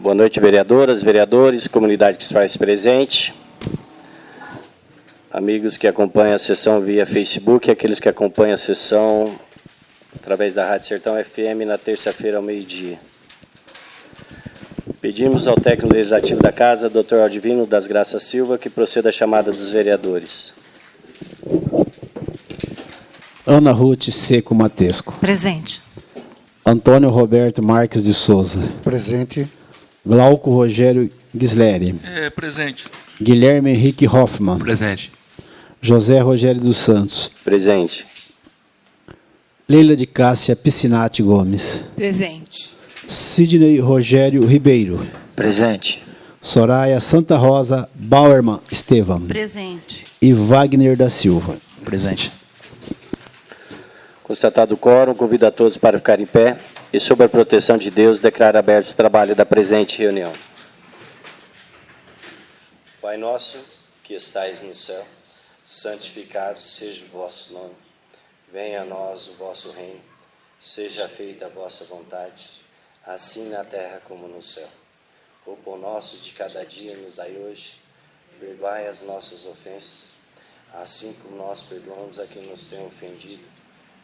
Boa noite, vereadoras, vereadores, comunidade que se faz presente, amigos que acompanham a sessão via Facebook e aqueles que acompanham a sessão através da Rádio Sertão FM na terça-feira ao meio-dia. Pedimos ao técnico legislativo da Casa, Dr. Aldivino das Graças Silva, que proceda a chamada dos vereadores. Ana Ruth Seco Matesco. Presente. Antônio Roberto Marques de Souza. Presente. Glauco Rogério Ghisleri. Presente. Guilherme Henrique Hoffmann. Presente. José Rogério dos Santos. Presente. Leila de Cássia Piscinati Gomes. Presente. Sidney Rogério Ribeiro. Presente. Soraya Santa Rosa Bauerman Estevam. Presente. E Wagner da Silva. Presente. Constatado o quórum, convido a todos para ficar em pé e, sob a proteção de Deus, declaro aberto o trabalho da presente reunião. Pai nosso, que estais no céu, santificado seja o vosso nome. Venha a nós o vosso reino. Seja feita a vossa vontade, assim na terra como no céu. O pão nosso de cada dia nos dai hoje. Perdoai as nossas ofensas, assim como nós perdoamos a quem nos tem ofendido.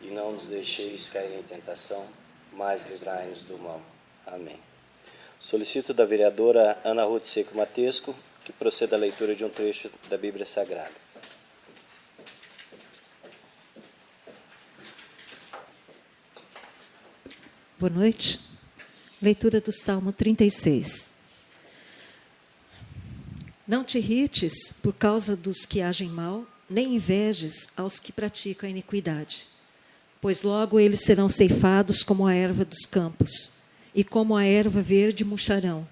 E não nos deixeis cair em tentação, mas livrai-nos do mal. Amém. Solicito da vereadora Ana Ruth Seco Matesco que proceda a leitura de um trecho da Bíblia Sagrada. Boa noite. Leitura do Salmo 36. Não te irrites por causa dos que agem mal, nem invejes aos que praticam a iniquidade. Pois logo eles serão ceifados como a erva dos campos, e como a erva verde murcharão.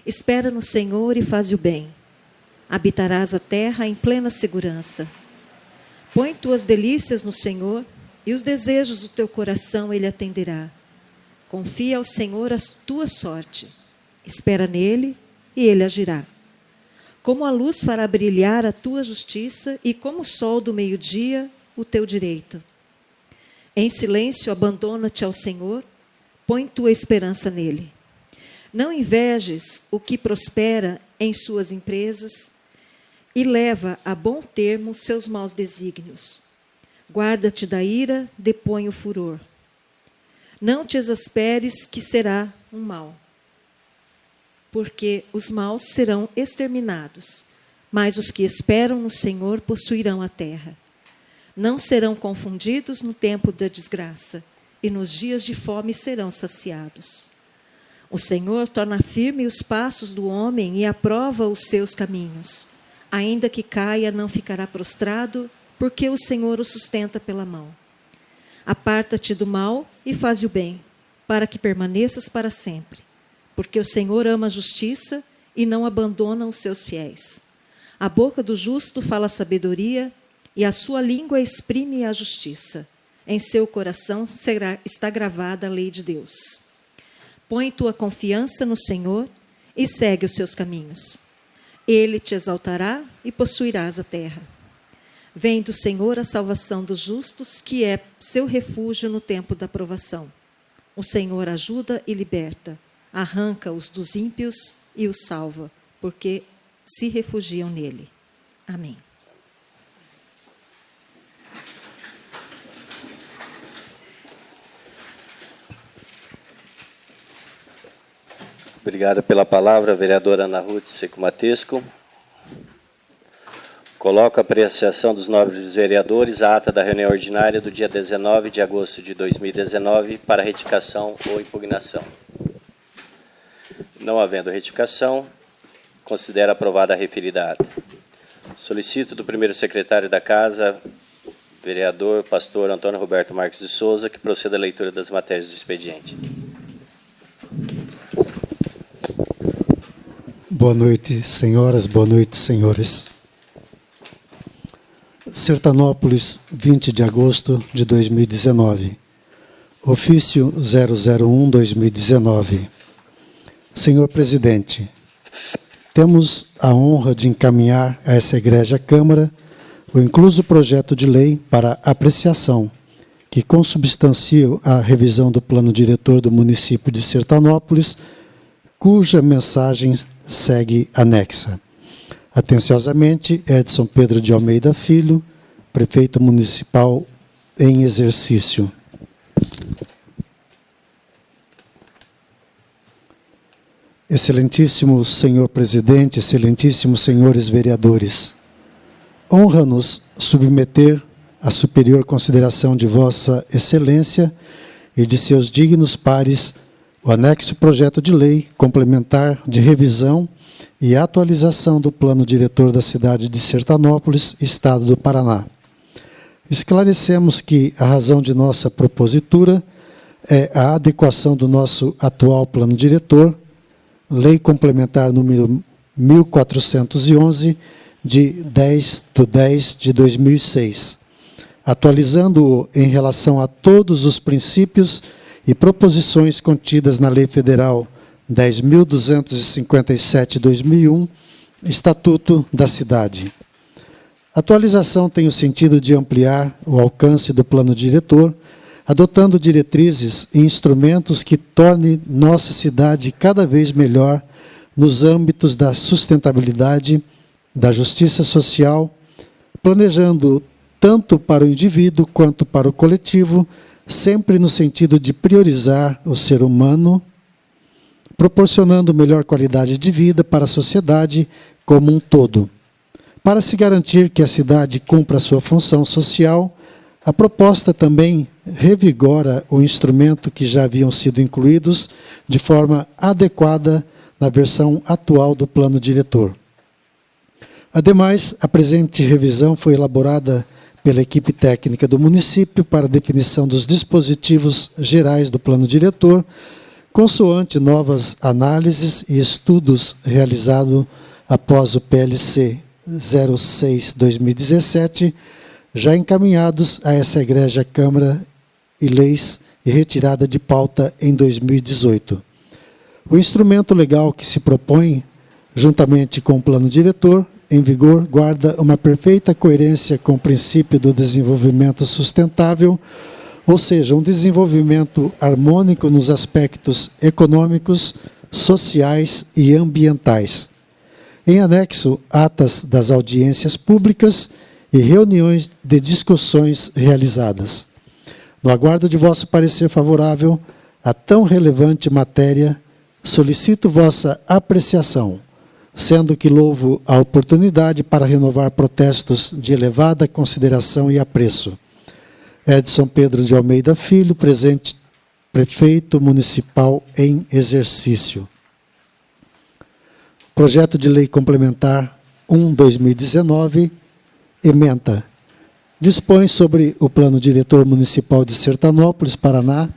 Espera no Senhor e faze o bem. Habitarás a terra em plena segurança. Põe tuas delícias no Senhor, e os desejos do teu coração Ele atenderá. Confia ao Senhor a tua sorte. Espera nele, e Ele agirá. Como a luz fará brilhar a tua justiça, e como o sol do meio-dia, o teu direito. Em silêncio, abandona-te ao Senhor, põe tua esperança nele. Não invejes o que prospera em suas empresas e leva a bom termo seus maus desígnios. Guarda-te da ira, depõe o furor. Não te exasperes, que será um mal, porque os maus serão exterminados, mas os que esperam no Senhor possuirão a terra. Não serão confundidos no tempo da desgraça, e nos dias de fome serão saciados. O Senhor torna firme os passos do homem e aprova os seus caminhos. Ainda que caia, não ficará prostrado, porque o Senhor o sustenta pela mão. Aparta-te do mal e faze o bem, para que permaneças para sempre. Porque o Senhor ama a justiça e não abandona os seus fiéis. A boca do justo fala sabedoria, e a sua língua exprime a justiça. Em seu coração está gravada a lei de Deus. Põe tua confiança no Senhor e segue os seus caminhos. Ele te exaltará e possuirás a terra. Vem do Senhor a salvação dos justos, que é seu refúgio no tempo da provação. O Senhor ajuda e liberta, arranca-os dos ímpios e os salva, porque se refugiam nele. Amém. Obrigado pela palavra, vereadora Ana Ruth Seco Matesco. Coloco a apreciação dos nobres vereadores a ata da reunião ordinária do dia 19 de agosto de 2019 para retificação ou impugnação. Não havendo retificação, considero aprovada a referida ata. Solicito do primeiro secretário da Casa, vereador pastor Antônio Roberto Marques de Souza, que proceda a leitura das matérias do expediente. Boa noite, senhoras, boa noite, senhores. Sertanópolis, 20 de agosto de 2019. Ofício 001-2019. Senhor Presidente, temos a honra de encaminhar a essa egrégia Câmara o incluso projeto de lei para apreciação, que consubstancia a revisão do Plano Diretor do município de Sertanópolis, cuja mensagem segue anexa. Atenciosamente, Edson Pedro de Almeida Filho, prefeito municipal em exercício. Excelentíssimo senhor presidente, excelentíssimos senhores vereadores, honra-nos submeter à superior consideração de vossa excelência e de seus dignos pares o anexo projeto de lei complementar de revisão e atualização do plano diretor da cidade de Sertanópolis, estado do Paraná. Esclarecemos que a razão de nossa propositura é a adequação do nosso atual plano diretor, Lei Complementar número 1411, de 10 de 2006, atualizando-o em relação a todos os princípios e proposições contidas na Lei Federal 10.257/2001, Estatuto da Cidade. A atualização tem o sentido de ampliar o alcance do plano diretor, adotando diretrizes e instrumentos que tornem nossa cidade cada vez melhor nos âmbitos da sustentabilidade, da justiça social, planejando tanto para o indivíduo quanto para o coletivo, sempre no sentido de priorizar o ser humano, proporcionando melhor qualidade de vida para a sociedade como um todo. Para se garantir que a cidade cumpra sua função social, a proposta também revigora o instrumento que já haviam sido incluídos de forma adequada na versão atual do plano diretor. Ademais, a presente revisão foi elaborada pela equipe técnica do município para definição dos dispositivos gerais do plano diretor, consoante novas análises e estudos realizados após o PLC 06/2017, já encaminhados a essa egrégia Câmara e Leis e retirada de pauta em 2018. O instrumento legal que se propõe, juntamente com o plano diretor, em vigor, guarda uma perfeita coerência com o princípio do desenvolvimento sustentável, ou seja, um desenvolvimento harmônico nos aspectos econômicos, sociais e ambientais. Em anexo, atas das audiências públicas e reuniões de discussões realizadas. No aguardo de vosso parecer favorável a tão relevante matéria, solicito vossa apreciação, sendo que louvo a oportunidade para renovar protestos de elevada consideração e apreço. Edson Pedro de Almeida Filho, presente prefeito municipal em exercício. Projeto de Lei Complementar 1/2019, ementa. Dispõe sobre o Plano Diretor Municipal de Sertanópolis, Paraná,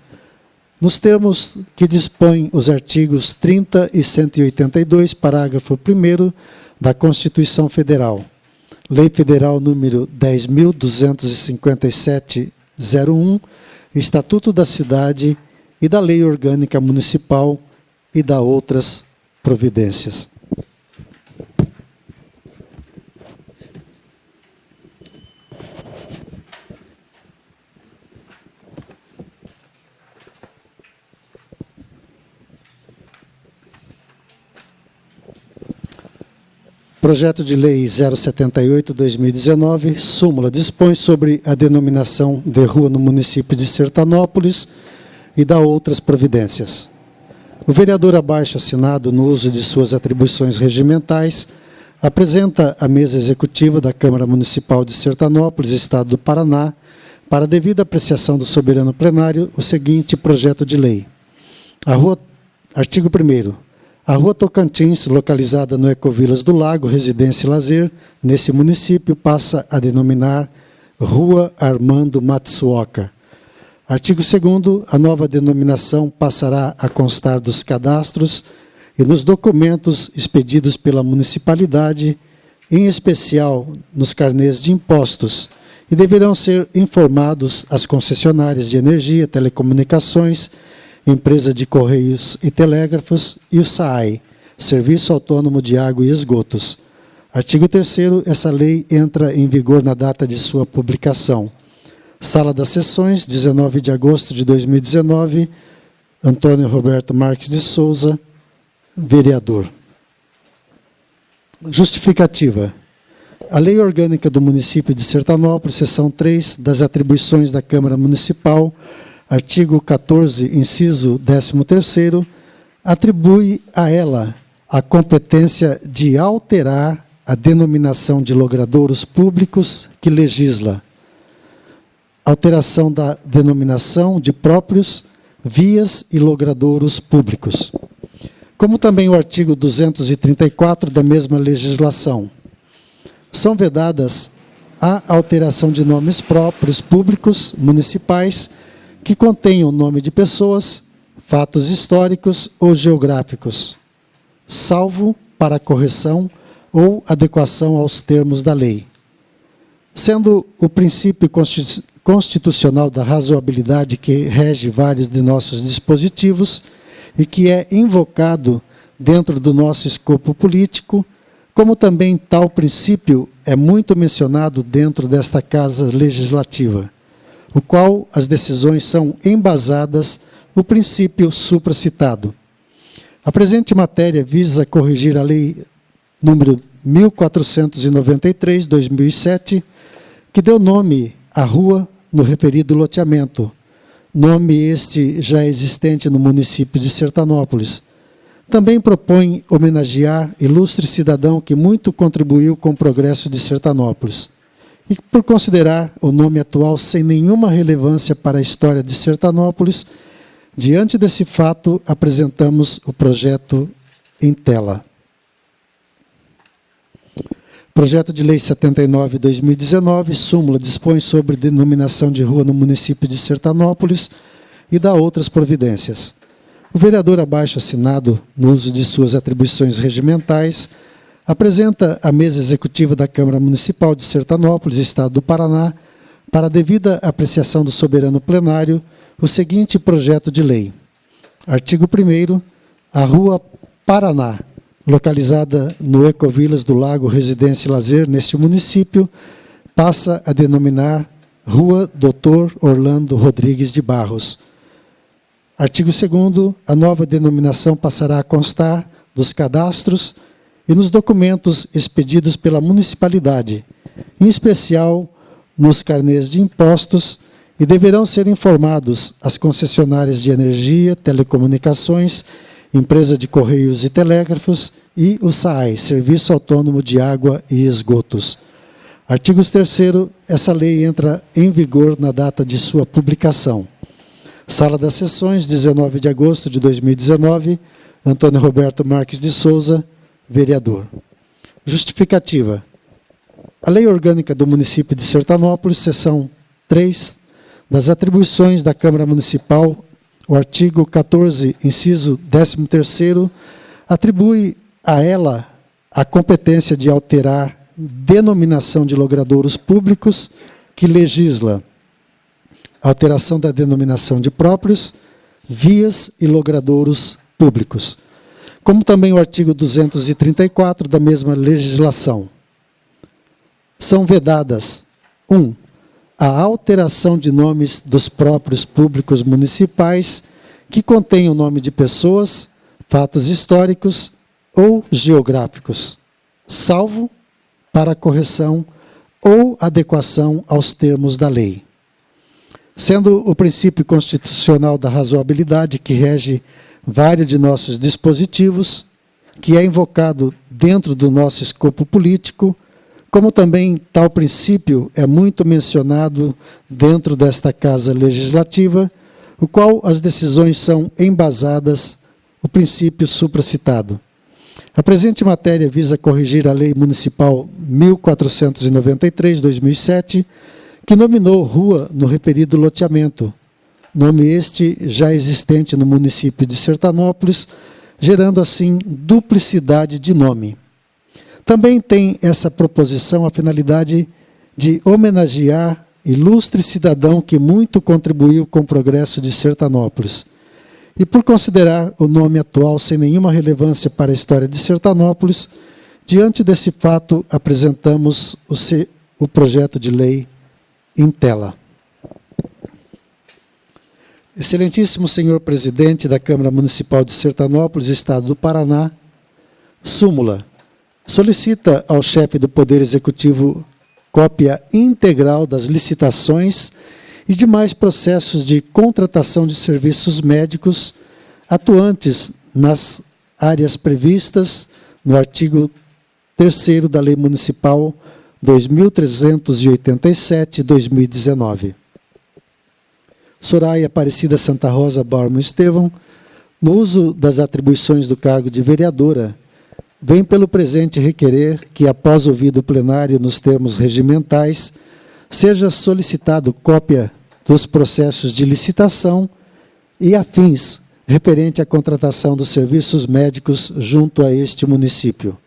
nos termos que dispõem os artigos 30 e 182, parágrafo 1º da Constituição Federal, Lei Federal número 10.257/01, Estatuto da Cidade e da Lei Orgânica Municipal e da outras providências. Projeto de Lei 078/2019, súmula, dispõe sobre a denominação de rua no município de Sertanópolis e dá outras providências. O vereador abaixo assinado, no uso de suas atribuições regimentais, apresenta à mesa executiva da Câmara Municipal de Sertanópolis, Estado do Paraná, para devida apreciação do soberano plenário, o seguinte projeto de lei. Artigo 1º. A Rua Tocantins, localizada no Ecovilas do Lago, Residência e Lazer, nesse município, passa a denominar Rua Armando Matsuoka. Artigo 2º. A nova denominação passará a constar dos cadastros e nos documentos expedidos pela municipalidade, em especial nos carnês de impostos, e deverão ser informados às concessionárias de energia, telecomunicações, Empresa de Correios e Telégrafos e o SAAI, Serviço Autônomo de Água e Esgotos. Artigo 3º. Essa lei entra em vigor na data de sua publicação. Sala das Sessões, 19 de agosto de 2019, Antônio Roberto Marques de Souza, Vereador. Justificativa. A Lei Orgânica do Município de Sertanópolis, seção 3, das atribuições da Câmara Municipal, artigo 14, inciso 13º, atribui a ela a competência de alterar a denominação de logradouros públicos que legisla. Alteração da denominação de próprios, vias e logradouros públicos. Como também o artigo 234 da mesma legislação. São vedadas a alteração de nomes próprios públicos municipais que contenham nome de pessoas, fatos históricos ou geográficos, salvo para correção ou adequação aos termos da lei. Sendo o princípio constitucional da razoabilidade que rege vários de nossos dispositivos e que é invocado dentro do nosso escopo político, como também tal princípio é muito mencionado dentro desta Casa Legislativa, o qual as decisões são embasadas no princípio supracitado. A presente matéria visa corrigir a Lei número 1493/2007, que deu nome à rua no referido loteamento, nome este já existente no município de Sertanópolis. Também propõe homenagear ilustre cidadão que muito contribuiu com o progresso de Sertanópolis. E por considerar o nome atual sem nenhuma relevância para a história de Sertanópolis, diante desse fato, apresentamos o projeto em tela. Projeto de Lei 79/2019, súmula, dispõe sobre denominação de rua no município de Sertanópolis e dá outras providências. O vereador abaixo assinado, no uso de suas atribuições regimentais, apresenta à mesa executiva da Câmara Municipal de Sertanópolis, Estado do Paraná, para a devida apreciação do soberano plenário, o seguinte projeto de lei. Artigo 1º, a Rua Paraná, localizada no Ecovilas do Lago Residência e Lazer, neste município, passa a denominar Rua Dr. Orlando Rodrigues de Barros. Artigo 2º, a nova denominação passará a constar dos cadastros e nos documentos expedidos pela municipalidade, em especial nos carnês de impostos, e deverão ser informados as concessionárias de energia, telecomunicações, empresa de correios e telégrafos e o SAAI, Serviço Autônomo de Água e Esgotos. Artigo 3º, essa lei entra em vigor na data de sua publicação. Sala das Sessões, 19 de agosto de 2019, Antônio Roberto Marques de Souza, vereador. Justificativa. A Lei Orgânica do Município de Sertanópolis, seção 3, das atribuições da Câmara Municipal, o artigo 14, inciso 13º, atribui a ela a competência de alterar denominação de logradouros públicos que legisla. Alteração da denominação de próprios, vias e logradouros públicos. Como também o artigo 234 da mesma legislação. São vedadas: 1. A alteração de nomes dos próprios públicos municipais que contêm o nome de pessoas, fatos históricos ou geográficos, salvo para correção ou adequação aos termos da lei. Sendo o princípio constitucional da razoabilidade que rege vários de nossos dispositivos, que é invocado dentro do nosso escopo político, como também tal princípio é muito mencionado dentro desta Casa Legislativa, o qual as decisões são embasadas no princípio supracitado. A presente matéria visa corrigir a Lei Municipal 1493/2007, que nominou rua no referido loteamento, nome este já existente no município de Sertanópolis, gerando assim duplicidade de nome. Também tem essa proposição a finalidade de homenagear ilustre cidadão que muito contribuiu com o progresso de Sertanópolis. E por considerar o nome atual sem nenhuma relevância para a história de Sertanópolis, diante desse fato apresentamos o projeto de lei em tela. Excelentíssimo senhor presidente da Câmara Municipal de Sertanópolis, Estado do Paraná, súmula. Solicita ao chefe do Poder Executivo cópia integral das licitações e demais processos de contratação de serviços médicos atuantes nas áreas previstas no artigo 3º da Lei Municipal 2387/2019. Soraya Aparecida Santa Rosa Bauermann Estevão, no uso das atribuições do cargo de vereadora, vem pelo presente requerer que, após ouvido o plenário nos termos regimentais, seja solicitado cópia dos processos de licitação e afins referente à contratação dos serviços médicos junto a este município.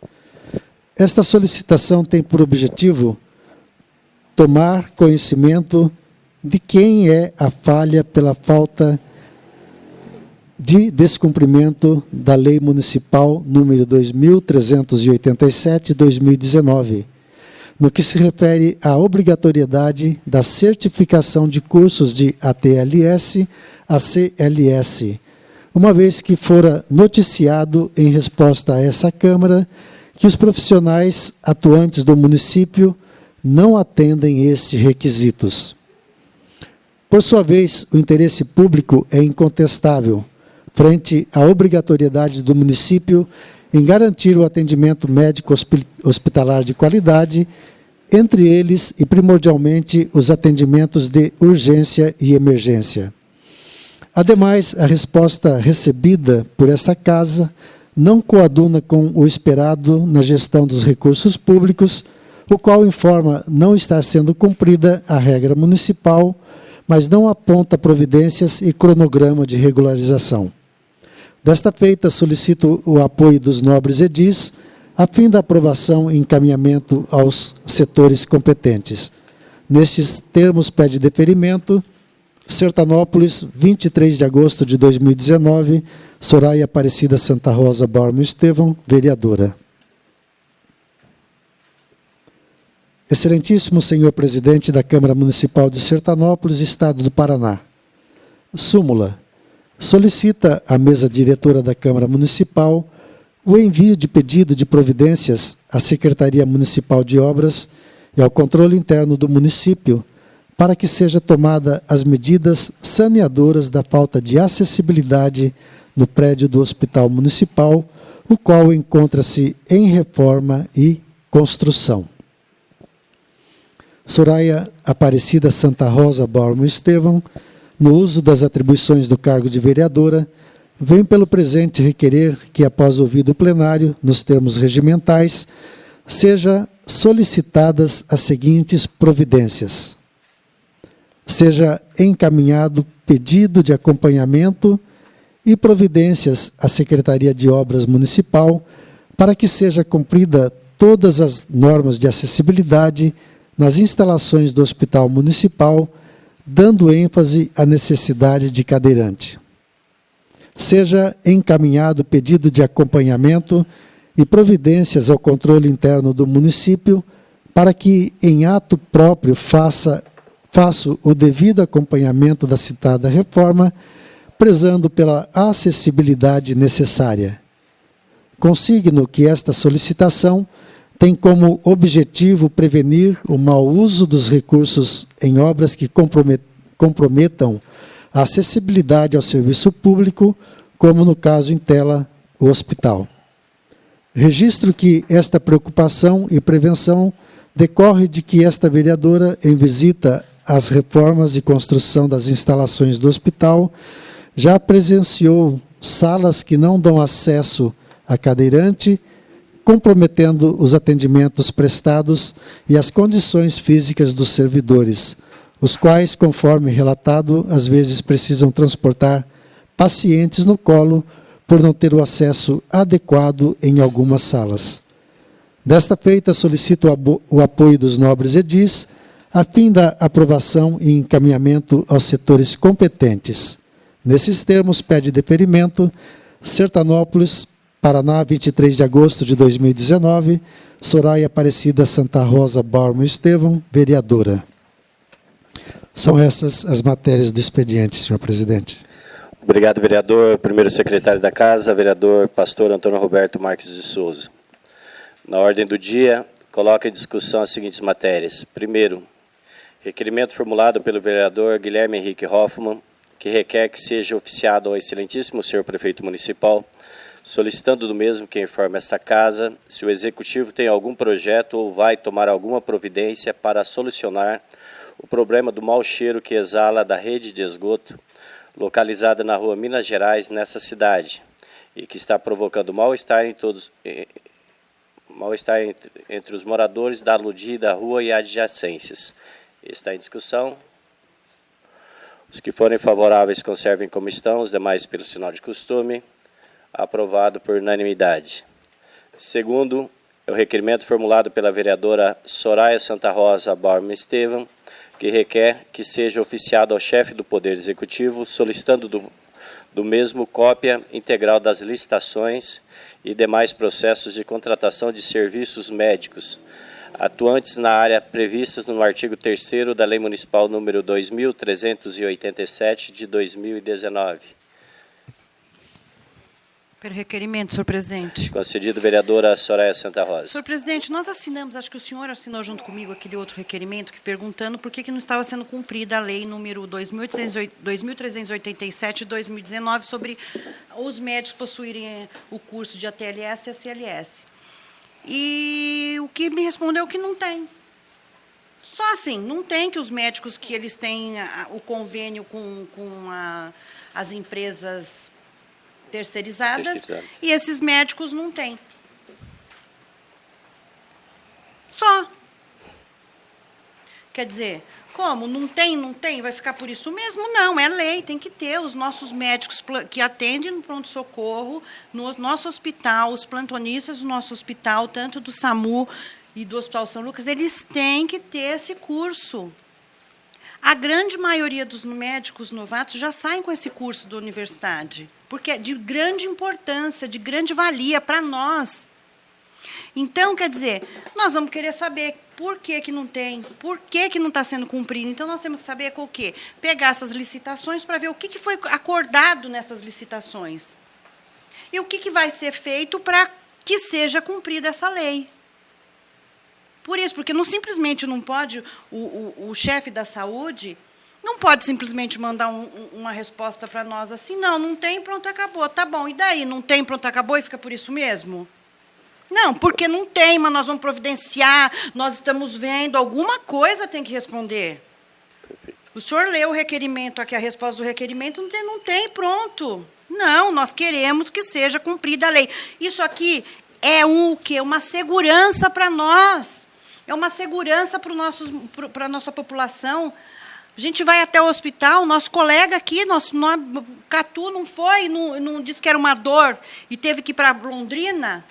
Esta solicitação tem por objetivo tomar conhecimento de quem é a falha pela falta de descumprimento da Lei Municipal número 2387/2019, no que se refere à obrigatoriedade da certificação de cursos de ATLS a CLS, uma vez que fora noticiado em resposta a essa Câmara que os profissionais atuantes do município não atendem estes requisitos. Por sua vez, o interesse público é incontestável, frente à obrigatoriedade do município em garantir o atendimento médico hospitalar de qualidade, entre eles e primordialmente os atendimentos de urgência e emergência. Ademais, a resposta recebida por esta casa não coaduna com o esperado na gestão dos recursos públicos, o qual informa não estar sendo cumprida a regra municipal, mas não aponta providências e cronograma de regularização. Desta feita, solicito o apoio dos nobres edis, a fim da aprovação e encaminhamento aos setores competentes. Nestes termos, pede deferimento, Sertanópolis, 23 de agosto de 2019, Soraya Aparecida Santa Rosa Bauermann Estevão, vereadora. Excelentíssimo senhor presidente da Câmara Municipal de Sertanópolis, Estado do Paraná. Súmula. Solicita à mesa diretora da Câmara Municipal o envio de pedido de providências à Secretaria Municipal de Obras e ao controle interno do município para que seja tomada as medidas saneadoras da falta de acessibilidade no prédio do Hospital Municipal, o qual encontra-se em reforma e construção. Soraya Aparecida Santa Rosa Bauermann Estevão, no uso das atribuições do cargo de vereadora, vem pelo presente requerer que, após ouvido o plenário, nos termos regimentais, seja solicitadas as seguintes providências. Seja encaminhado pedido de acompanhamento e providências à Secretaria de Obras Municipal para que seja cumprida todas as normas de acessibilidade nas instalações do Hospital Municipal, dando ênfase à necessidade de cadeirante. Seja encaminhado pedido de acompanhamento e providências ao controle interno do município para que, em ato próprio, faça o devido acompanhamento da citada reforma, prezando pela acessibilidade necessária. Consigno que esta solicitação tem como objetivo prevenir o mau uso dos recursos em obras que comprometam a acessibilidade ao serviço público, como no caso em tela, o hospital. Registro que esta preocupação e prevenção decorre de que esta vereadora, em visita às reformas e construção das instalações do hospital, já presenciou salas que não dão acesso a cadeirante, comprometendo os atendimentos prestados e as condições físicas dos servidores, os quais, conforme relatado, às vezes precisam transportar pacientes no colo por não ter o acesso adequado em algumas salas. Desta feita, solicito o apoio dos nobres edis, a fim da aprovação e encaminhamento aos setores competentes. Nesses termos, pede deferimento, Sertanópolis, Paraná, 23 de agosto de 2019, Soraya Aparecida Santa Rosa Bauermann Estevão, vereadora. São essas as matérias do expediente, senhor presidente. Obrigado, vereador. Primeiro secretário da Casa, vereador pastor Antônio Roberto Marques de Souza. Na ordem do dia, coloca em discussão as seguintes matérias. Primeiro, requerimento formulado pelo vereador Guilherme Henrique Hoffmann, que requer que seja oficiado ao excelentíssimo senhor prefeito municipal, solicitando do mesmo que informe esta Casa se o Executivo tem algum projeto ou vai tomar alguma providência para solucionar o problema do mau cheiro que exala da rede de esgoto localizada na rua Minas Gerais, nessa cidade, e que está provocando mal-estar entre os moradores da aludida rua e adjacências. Está em discussão. Os que forem favoráveis conservem como estão, os demais pelo sinal de costume. Aprovado por unanimidade. Segundo, é o requerimento formulado pela vereadora Soraya Santa Rosa Bauerman Estevam, que requer que seja oficiado ao chefe do Poder Executivo, solicitando do mesmo cópia integral das licitações e demais processos de contratação de serviços médicos atuantes na área previstas no artigo 3º da Lei Municipal número 2.387, de 2019. Pelo requerimento, senhor presidente. Concedido, vereadora Soraya Santa Rosa. Senhor presidente, nós assinamos, acho que o senhor assinou junto comigo aquele outro requerimento, que perguntando por que não estava sendo cumprida a lei número 2.387 de 2019 sobre os médicos possuírem o curso de ATLS e ACLS. E o que me respondeu é que não tem. Só assim, não tem, que os médicos que eles têm o convênio com as empresas terceirizadas, e esses médicos não têm. Só. Quer dizer, como? Não tem? Vai ficar por isso mesmo? Não, é lei, tem que ter. Os nossos médicos que atendem no pronto-socorro, no nosso hospital, os plantonistas do nosso hospital, tanto do SAMU e do Hospital São Lucas, eles têm que ter esse curso. A grande maioria dos médicos novatos já saem com esse curso da universidade, porque é de grande importância, de grande valia para nós. Então, quer dizer, nós vamos querer saber por que não tem, por que não está sendo cumprido. Então, nós temos que saber o quê? Pegar essas licitações para ver o que foi acordado nessas licitações. E o que vai ser feito para que seja cumprida essa lei. Por isso, porque simplesmente não pode, o chefe da saúde não pode simplesmente mandar uma resposta para nós assim, não tem, pronto, acabou. Tá bom, e daí? Não tem, pronto, acabou e fica por isso mesmo? Não, porque não tem, mas nós vamos providenciar, nós estamos vendo, alguma coisa tem que responder. O senhor leu o requerimento aqui, a resposta do requerimento, não tem, pronto. Não, nós queremos que seja cumprida a lei. Isso aqui é o quê? Uma segurança para nós. É uma segurança para a nossa população. A gente vai até o hospital, nosso colega aqui, Catu não foi, não disse que era uma dor e teve que ir para Londrina.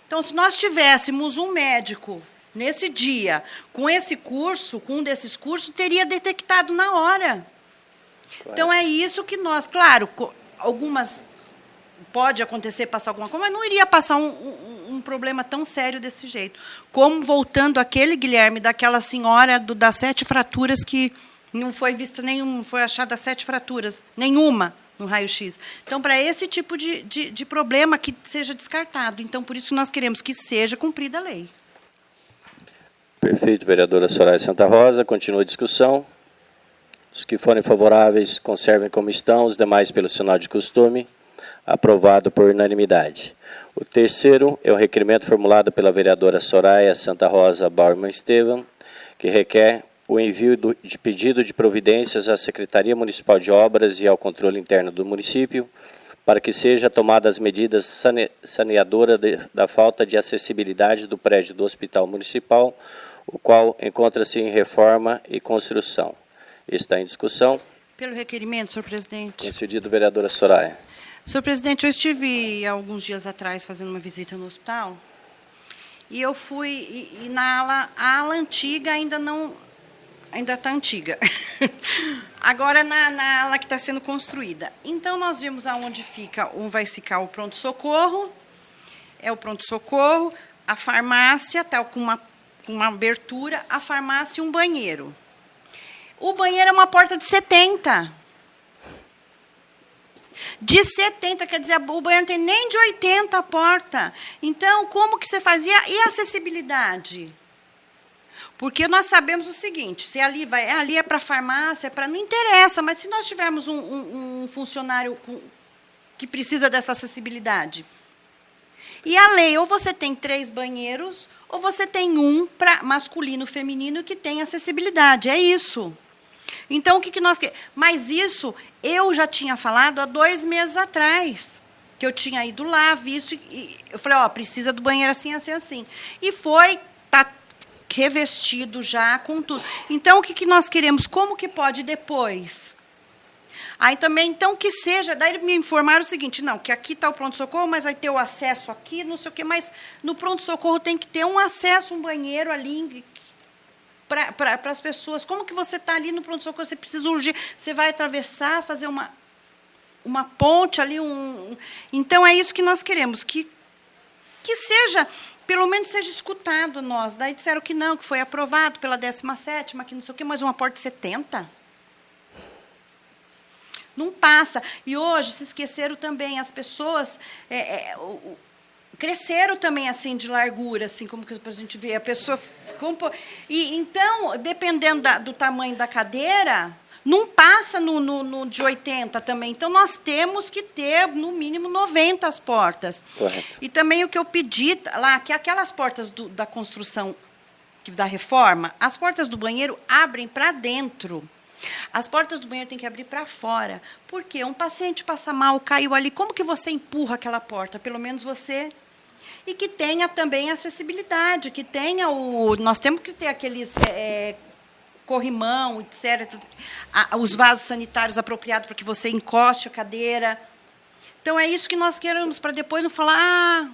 Então, se nós tivéssemos um médico nesse dia, com esse curso, com um desses cursos, teria detectado na hora. Então, é isso que nós... Claro, algumas... Pode acontecer, passar alguma coisa, mas não iria passar um problema tão sério desse jeito. Como, voltando aquele, Guilherme, daquela senhora das 7 fraturas que não foi vista nenhuma, foi achada 7 fraturas, nenhuma no raio-x. Então, para esse tipo de problema, que seja descartado. Então, por isso, nós queremos que seja cumprida a lei. Perfeito, vereadora Soraya Santa Rosa. Continua a discussão. Os que forem favoráveis, conservem como estão, os demais pelo sinal de costume. Aprovado por unanimidade. O terceiro é o requerimento formulado pela vereadora Soraya Santa Rosa Bauerman Estevam, que requer o envio de pedido de providências à Secretaria Municipal de Obras e ao Controle Interno do município, para que seja tomadas medidas saneadoras da falta de acessibilidade do prédio do Hospital Municipal, o qual encontra-se em reforma e construção. Está em discussão. Pelo requerimento, senhor presidente. Concedido, vereadora Soraya. Senhor presidente, eu estive, alguns dias atrás, fazendo uma visita no hospital, e eu fui, e na ala antiga ainda está antiga. Agora, na ala que está sendo construída. Então, nós vimos aonde vai ficar o pronto-socorro, o pronto-socorro, a farmácia, está com uma abertura, a farmácia e um banheiro. O banheiro é uma porta de 70. De 70, quer dizer, o banheiro não tem nem de 80 a porta. Então, como que você fazia? E a acessibilidade? Porque nós sabemos o seguinte, se ali é para farmácia, não interessa, mas se nós tivermos um funcionário que precisa dessa acessibilidade. E a lei, ou você tem 3 banheiros, ou você tem um para masculino e feminino que tem acessibilidade. É isso. Então, o que nós queremos? Mas isso eu já tinha falado há 2 meses atrás, que eu tinha ido lá, visto, e eu falei, precisa do banheiro assim, assim, assim. E está revestido já com tudo. Então, o que nós queremos? Como que pode depois? Aí também, então, que seja, daí me informaram o seguinte, não, que aqui está o pronto-socorro, mas vai ter o acesso aqui, não sei o quê, mas no pronto-socorro tem que ter um acesso, um banheiro ali para as pessoas. Como que você está ali no pronto-socorro, você precisa urgir, você vai atravessar, fazer uma ponte ali, Então, é isso que nós queremos, que seja, pelo menos seja escutado nós. Daí disseram que não, que foi aprovado pela 17ª, que não sei o quê, mas uma porta de 70? Não passa. E hoje se esqueceram também, as pessoas cresceram também assim de largura, assim como que a gente vê a pessoa. E então, dependendo do tamanho da cadeira, não passa no de 80 também. Então nós temos que ter no mínimo 90 as portas. Correto. E também o que eu pedi lá, que aquelas portas da construção da reforma, as portas do banheiro abrem para dentro. As portas do banheiro têm que abrir para fora. Por quê? Um paciente passa mal, caiu ali, como que você empurra aquela porta? Pelo menos você... E que tenha também acessibilidade, que tenha nós temos que ter aqueles corrimão, etc., os vasos sanitários apropriados para que você encoste a cadeira. Então, é isso que nós queremos, para depois não falar...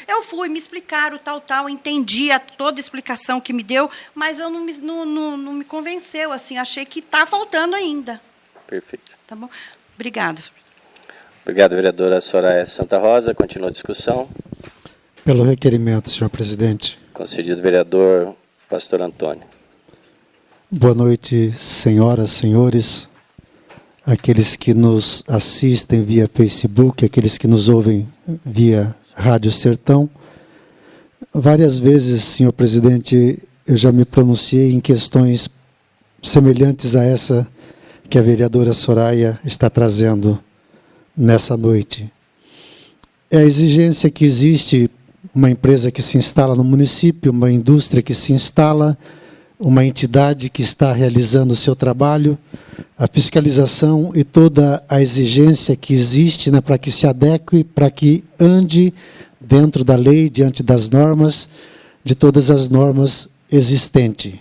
eu fui, me explicaram, tal, entendi toda a explicação que me deu, mas eu não me convenceu, assim, achei que está faltando ainda. Perfeito. Tá bom? Obrigada. Obrigado, vereadora Soraya Santa Rosa. Continua a discussão. Pelo requerimento, senhor presidente. Concedido, vereador Pastor Antônio. Boa noite, senhoras, senhores, aqueles que nos assistem via Facebook, aqueles que nos ouvem via Rádio Sertão. Várias vezes, senhor presidente, eu já me pronunciei em questões semelhantes a essa que a vereadora Soraya está trazendo nessa noite. É a exigência que existe uma empresa que se instala no município, uma indústria que se instala, uma entidade que está realizando o seu trabalho, a fiscalização e toda a exigência que existe, né, para que se adeque, para que ande dentro da lei, diante das normas, de todas as normas existentes.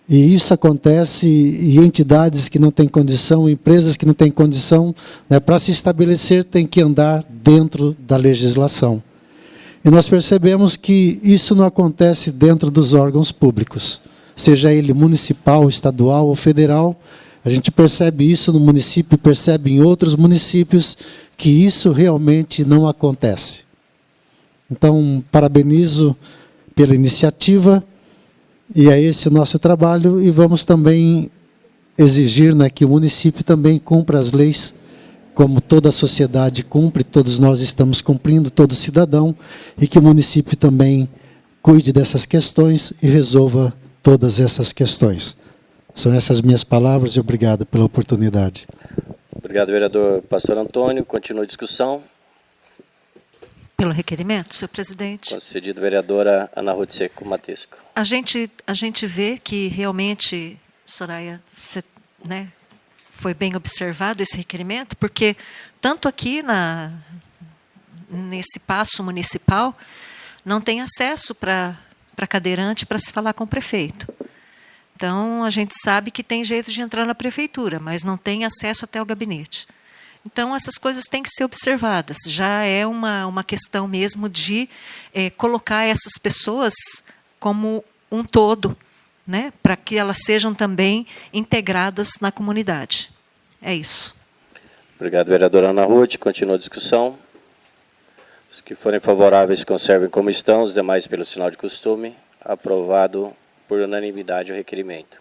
E isso acontece em entidades que não têm condição, empresas que não têm condição, né, para se estabelecer, tem que andar dentro da legislação. E nós percebemos que isso não acontece dentro dos órgãos públicos, seja ele municipal, estadual ou federal. A gente percebe isso no município, percebe em outros municípios que isso realmente não acontece. Então, parabenizo pela iniciativa, e é esse o nosso trabalho, e vamos também exigir, né, que o município também cumpra as leis, como toda a sociedade cumpre, todos nós estamos cumprindo, todo cidadão, e que o município também cuide dessas questões e resolva todas essas questões. São essas minhas palavras e obrigado pela oportunidade. Obrigado, vereador Pastor Antônio. Continua a discussão. Pelo requerimento, senhor presidente. Concedido, vereadora Ana Ruth Seco Matesco. A gente vê que realmente, Soraya, você, né, foi bem observado esse requerimento, porque tanto aqui nesse passo municipal não tem acesso para cadeirante para se falar com o prefeito. Então, a gente sabe que tem jeito de entrar na prefeitura, mas não tem acesso até o gabinete. Então, essas coisas têm que ser observadas. Já é uma questão mesmo de colocar essas pessoas como um todo, né, para que elas sejam também integradas na comunidade. É isso. Obrigado, vereadora Ana Ruth. Continua a discussão. Os que forem favoráveis conservem como estão, os demais pelo sinal de costume. Aprovado por unanimidade o requerimento.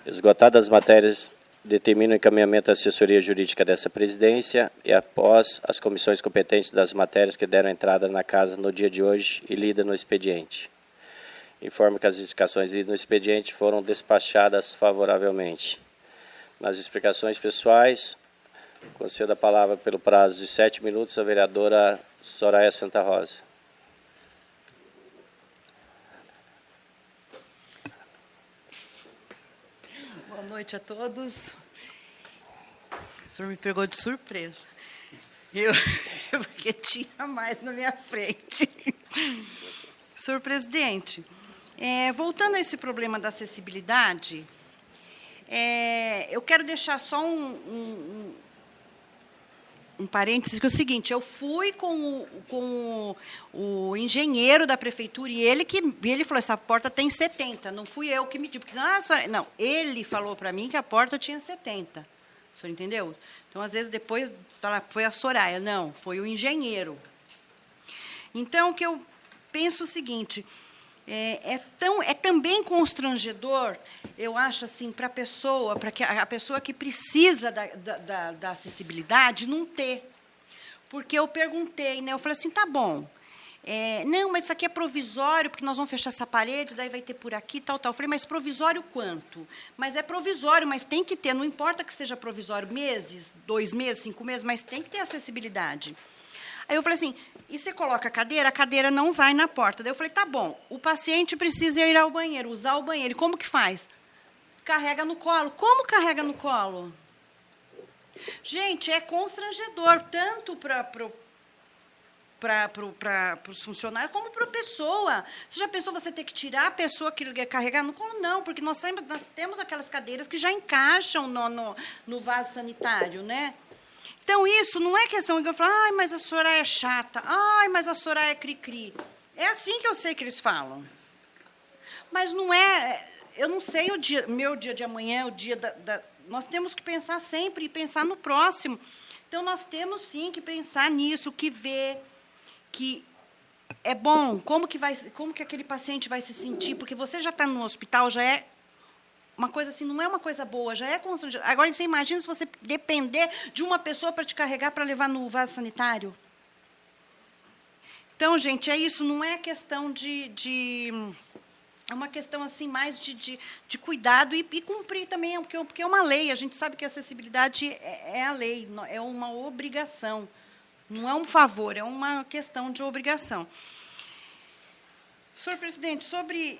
Esgotadas as matérias, determina o encaminhamento da assessoria jurídica dessa presidência e, após as comissões competentes das matérias que deram entrada na casa no dia de hoje e lida no expediente. Informo que as indicações lidas no expediente foram despachadas favoravelmente. Nas explicações pessoais, concedo a palavra pelo prazo de 7 minutos à vereadora Soraya Santa Rosa. Boa noite a todos. O senhor me pegou de surpresa. Porque tinha mais na minha frente. Senhor presidente, voltando a esse problema da acessibilidade, eu quero deixar só um parênteses, que é o seguinte: eu fui com o engenheiro da prefeitura e ele falou, essa porta tem 70, não fui eu que medi, porque não, ele falou para mim que a porta tinha 70, o senhor entendeu? Então, às vezes, depois, fala, foi a Soraya, não, foi o engenheiro. Então, o que eu penso o seguinte, é também constrangedor, eu acho, assim, para a pessoa que precisa da acessibilidade não ter. Porque eu perguntei, né, eu falei assim, tá bom, não, mas isso aqui é provisório, porque nós vamos fechar essa parede, daí vai ter por aqui, tal. Eu falei, mas provisório quanto? Mas é provisório, mas tem que ter, não importa que seja provisório meses, 2 meses, 5 meses, mas tem que ter acessibilidade. Aí eu falei assim, e você coloca a cadeira não vai na porta. Daí eu falei, tá bom, o paciente precisa ir ao banheiro, usar o banheiro. E como que faz? Carrega no colo. Como carrega no colo? Gente, é constrangedor, tanto para os funcionários como para a pessoa. Você já pensou você ter que tirar a pessoa que quer carregar no colo? Não, porque nós temos aquelas cadeiras que já encaixam no vaso sanitário, né? Então, isso não é questão de eu falar, ai, mas a Soraya é chata, ai, mas a Soraya é cri-cri. É assim que eu sei que eles falam. Mas não é, eu não sei meu dia de amanhã, o dia nós temos que pensar sempre e pensar no próximo. Então, nós temos, sim, que pensar nisso, que ver, que é bom, como que aquele paciente vai se sentir, porque você já está no hospital, já é uma coisa assim, não é uma coisa boa, já é constrangedor. Agora, você imagina se você depender de uma pessoa para te carregar, para levar no vaso sanitário. Então, gente, é isso, não é questão é uma questão assim, mais de cuidado e cumprir também, porque é uma lei, a gente sabe que a acessibilidade é a lei, é uma obrigação, não é um favor, é uma questão de obrigação. Senhor presidente, sobre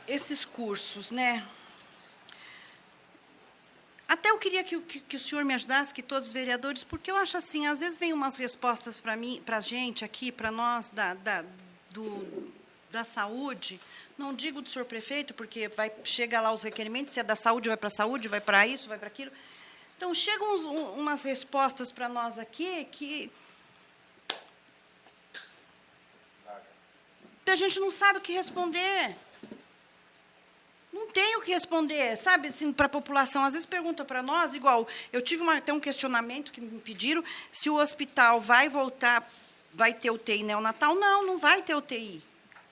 esses cursos, né? Até eu queria que o senhor me ajudasse, que todos os vereadores, porque eu acho assim, às vezes vem umas respostas para mim, para a gente aqui, para nós da saúde, não digo do senhor prefeito, porque chega lá os requerimentos, se é da saúde, vai para a saúde, vai para isso, vai para aquilo. Então, chegam umas respostas para nós aqui que a gente não sabe o que responder. Não tem o que responder, sabe, assim, para a população. Às vezes perguntam para nós, igual, eu tive até um questionamento que me pediram se o hospital vai voltar, vai ter UTI neonatal. Não vai ter UTI.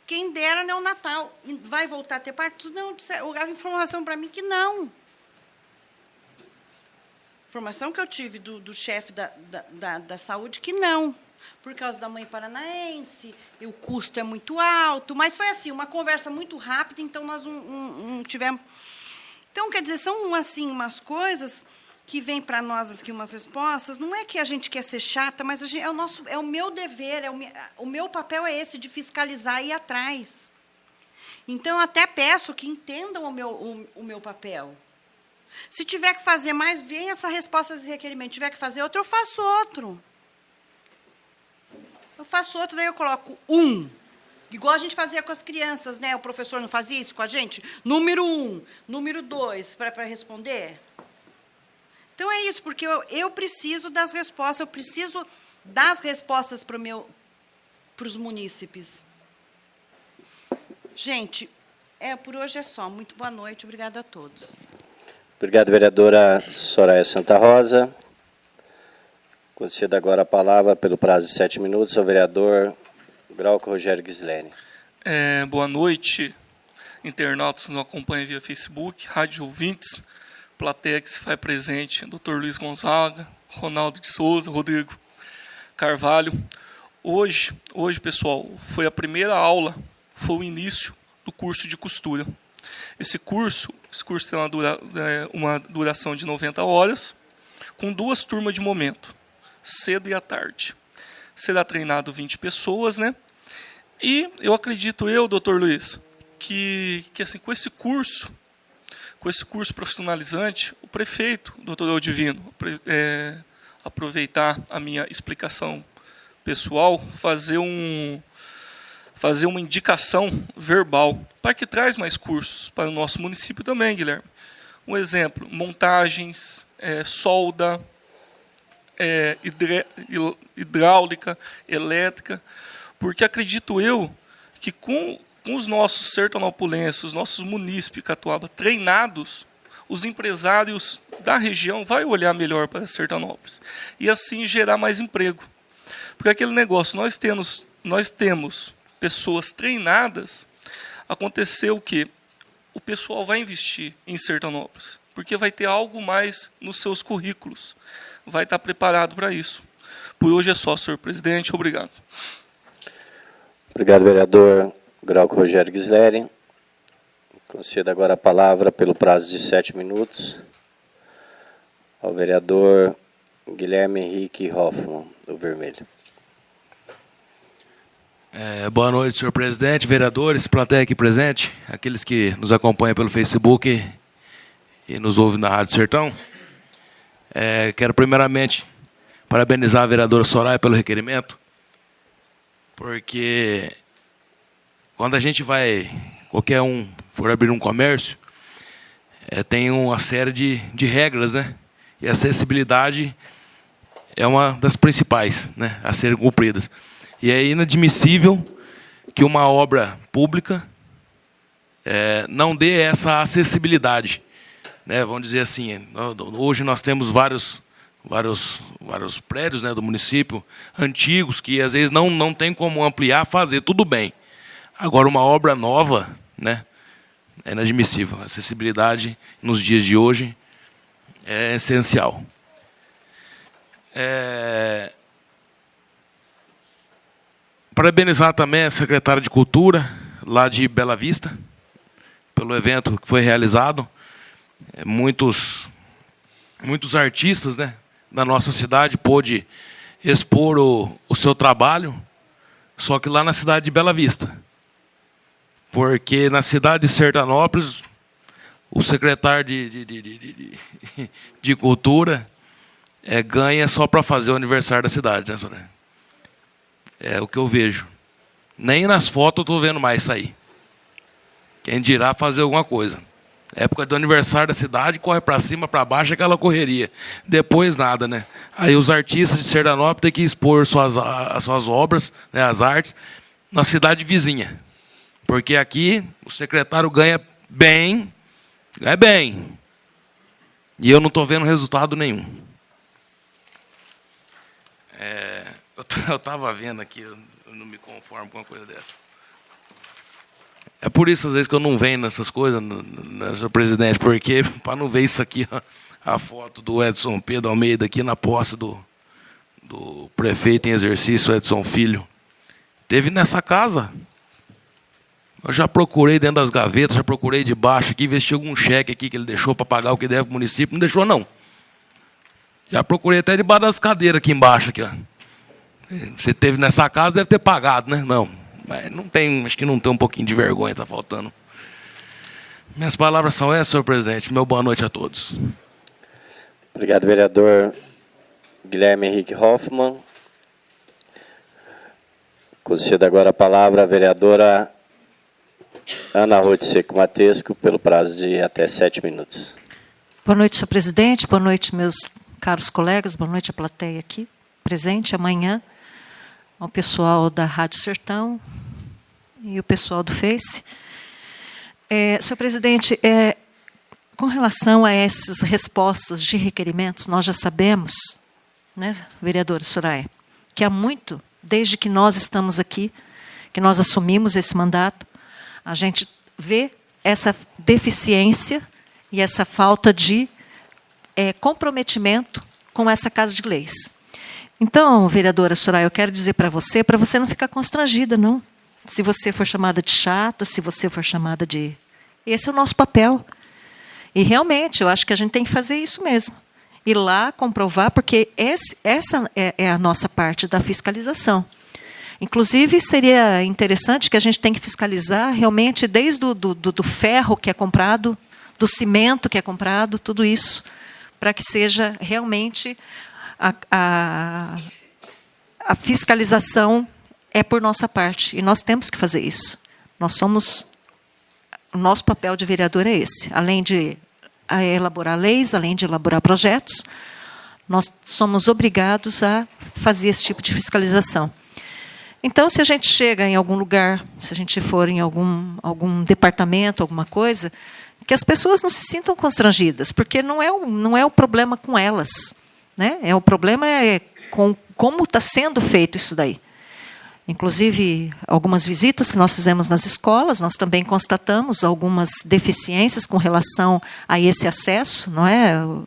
Quem dera neonatal. Vai voltar a ter partos? Não, a informação para mim que não. Informação que eu tive do chefe da saúde que não. Por causa da mãe paranaense, e o custo é muito alto, mas foi assim, uma conversa muito rápida, então nós não tivemos. Então, quer dizer, são assim umas coisas que vêm para nós aqui, umas respostas, não é que a gente quer ser chata, mas é o meu dever, o meu papel é esse, de fiscalizar e ir atrás. Então, eu até peço que entendam o meu papel. Se tiver que fazer mais, vem essa resposta desse requerimento. Se tiver que fazer outro, eu faço outro. Eu faço outro, daí eu coloco 1. Igual a gente fazia com as crianças, né? O professor não fazia isso com a gente? Número 1, número 2, para responder. Então, é isso, porque eu preciso das respostas, eu preciso das respostas para os munícipes. Gente, por hoje é só. Muito boa noite, obrigada a todos. Obrigado, vereadora Soraya Santa Rosa. Concedo agora a palavra, pelo prazo de 7 minutos, ao vereador Glauco Rogério Ghislene. Boa noite. internautas que nos acompanham via Facebook, rádio ouvintes, plateia que se faz presente, Dr. Luiz Gonzaga, Ronaldo de Souza, Rodrigo Carvalho. Hoje, pessoal, foi a primeira aula, foi o início do curso de costura. Esse curso tem uma duração de 90 horas, com 2 turmas de momento, cedo e à tarde. Será treinado 20 pessoas, né? E eu acredito, Dr. Luiz, que assim, com esse curso profissionalizante, o prefeito, Dr. Eudivino, aproveitar a minha explicação pessoal, fazer uma indicação verbal para que traz mais cursos para o nosso município também, Guilherme. Um exemplo, montagens, solda, hidráulica, elétrica, porque acredito eu que com os nossos sertanopulenses, os nossos munícipes Catuaba treinados, os empresários da região vão olhar melhor para Sertanópolis e assim gerar mais emprego. Porque aquele negócio, nós temos pessoas treinadas, aconteceu o quê? O pessoal vai investir em Sertanópolis, porque vai ter algo mais nos seus currículos, vai estar preparado para isso. Por hoje é só, senhor presidente, obrigado. Obrigado, vereador Glauco Rogério Ghisleri. Concedo agora a palavra, pelo prazo de 7 minutos, ao vereador Guilherme Henrique Hoffmann, do Vermelho. Boa noite, senhor presidente, vereadores, plateia aqui presente, aqueles que nos acompanham pelo Facebook e nos ouvem na Rádio Sertão. Quero primeiramente parabenizar a vereadora Soraya pelo requerimento, porque quando a gente qualquer um for abrir um comércio, tem uma série de regras, né? E a acessibilidade é uma das principais, né, a serem cumpridas. E é inadmissível que uma obra pública não dê essa acessibilidade, né? Vamos dizer assim, hoje nós temos vários prédios, né, do município, antigos, que às vezes não tem como ampliar, fazer, tudo bem. Agora, uma obra nova, né, é inadmissível. A acessibilidade, nos dias de hoje, é essencial. Parabenizar também a secretária de Cultura, lá de Bela Vista, pelo evento que foi realizado. Muitos artistas, né, da nossa cidade pôde expor o seu trabalho, só que lá na cidade de Bela Vista. Porque na cidade de Sertanópolis, o secretário de Cultura ganha só para fazer o aniversário da cidade, né, Soraya? É o que eu vejo. Nem nas fotos eu estou vendo mais isso aí. Quem dirá fazer alguma coisa. Época do aniversário da cidade, corre para cima, para baixo, aquela correria. Depois nada, né? Aí os artistas de Sertanópolis têm que expor as suas obras, né, as artes, na cidade vizinha. Porque aqui o secretário ganha bem. E eu não estou vendo resultado nenhum. Eu estava vendo aqui, eu não me conformo com uma coisa dessa. É por isso, às vezes, que eu não venho nessas coisas, senhor presidente, porque, para não ver isso aqui, a foto do Edson Pedro Almeida aqui na posse do prefeito em exercício, Edson Filho, teve nessa casa. Eu já procurei dentro das gavetas, já procurei debaixo aqui, ver se tinha algum cheque aqui que ele deixou para pagar o que deve para o município. Não deixou, não. Já procurei até debaixo das cadeiras aqui embaixo. Aqui, ó. Você teve nessa casa, deve ter pagado, né? Não. Mas não tem, acho que não tem um pouquinho de vergonha, está faltando. Minhas palavras são essas, senhor presidente. Meu boa noite a todos. Obrigado, vereador Guilherme Henrique Hoffmann. Concedo agora a palavra à vereadora Ana Rode Seco Matesco, pelo prazo de até 7 minutos. Boa noite, senhor presidente. Boa noite, meus caros colegas. Boa noite, a plateia aqui presente amanhã, ao pessoal da Rádio Sertão e o pessoal do Face. Senhor presidente, com relação a essas respostas de requerimentos, nós já sabemos, né, vereadora Soraya, que há muito, desde que nós estamos aqui, que nós assumimos esse mandato, a gente vê essa deficiência e essa falta de comprometimento com essa Casa de Leis. Então, vereadora Soraya, eu quero dizer para você não ficar constrangida, não. Se você for chamada de chata, se você for chamada de... Esse é o nosso papel. E, realmente, eu acho que a gente tem que fazer isso mesmo. Ir lá, comprovar, porque essa é a nossa parte da fiscalização. Inclusive, seria interessante que a gente tem que fiscalizar realmente desde do ferro que é comprado, do cimento que é comprado, tudo isso, para que seja realmente a fiscalização é por nossa parte. E nós temos que fazer isso. O nosso papel de vereador é esse. Além de elaborar leis, além de elaborar projetos, nós somos obrigados a fazer esse tipo de fiscalização. Então, se a gente chega em algum lugar, se a gente for em algum departamento, alguma coisa, que as pessoas não se sintam constrangidas, porque não é o problema com elas, né? O problema é com como está sendo feito isso daí. Inclusive, algumas visitas que nós fizemos nas escolas, nós também constatamos algumas deficiências com relação a esse acesso, não é? O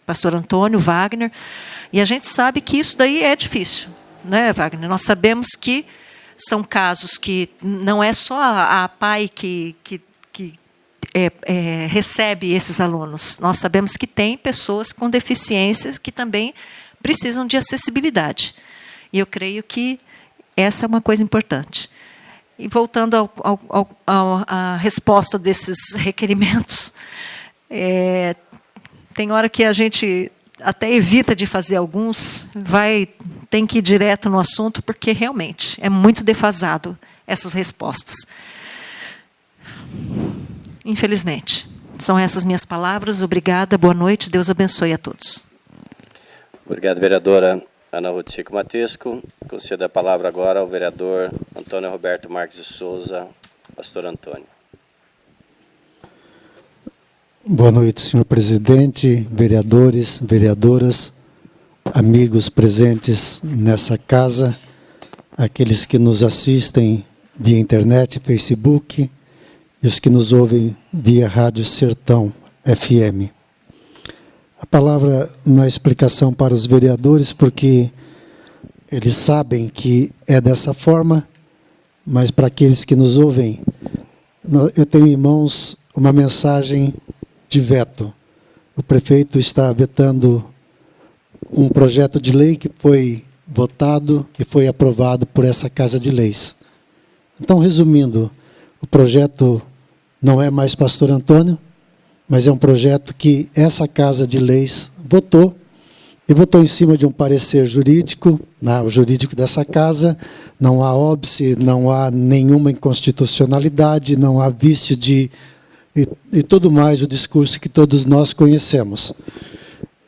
pastor Antônio, Wagner, e a gente sabe que isso daí é difícil, né, Wagner? Nós sabemos que são casos que não é só a PAI que recebe esses alunos. Nós sabemos que tem pessoas com deficiências que também precisam de acessibilidade. E eu creio que essa é uma coisa importante. E voltando à resposta desses requerimentos, tem hora que a gente até evita de fazer alguns, tem que ir direto no assunto, porque realmente é muito defasado essas respostas. Infelizmente. São essas minhas palavras. Obrigada, boa noite, Deus abençoe a todos. Obrigado, vereadora Ana Ruth Chico Matesco. Concedo a palavra agora ao vereador Antônio Roberto Marques de Souza. Pastor Antônio. Boa noite, senhor presidente, vereadores, vereadoras, amigos presentes nessa casa, aqueles que nos assistem via internet, Facebook, e os que nos ouvem via Rádio Sertão FM. A palavra não é explicação para os vereadores, porque eles sabem que é dessa forma, mas para aqueles que nos ouvem, eu tenho em mãos uma mensagem de veto. O prefeito está vetando um projeto de lei que foi votado e foi aprovado por essa Casa de Leis. Então, resumindo, o projeto não é mais Pastor Antônio, mas é um projeto que essa Casa de Leis votou, e votou em cima de um parecer jurídico, o jurídico dessa casa, não há óbice, não há nenhuma inconstitucionalidade, não há vício e tudo mais, o discurso que todos nós conhecemos.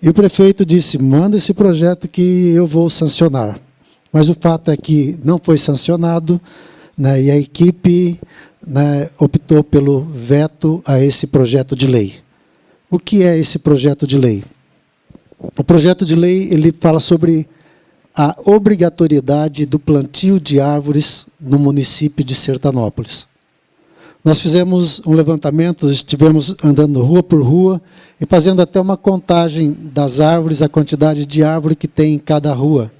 E o prefeito disse, manda esse projeto que eu vou sancionar. Mas o fato é que não foi sancionado, né, e a equipe, né, optou pelo veto a esse projeto de lei. O que é esse projeto de lei? O projeto de lei ele fala sobre a obrigatoriedade do plantio de árvores no município de Sertanópolis. Nós fizemos um levantamento, estivemos andando rua por rua e fazendo até uma contagem das árvores, a quantidade de árvore que tem em cada rua,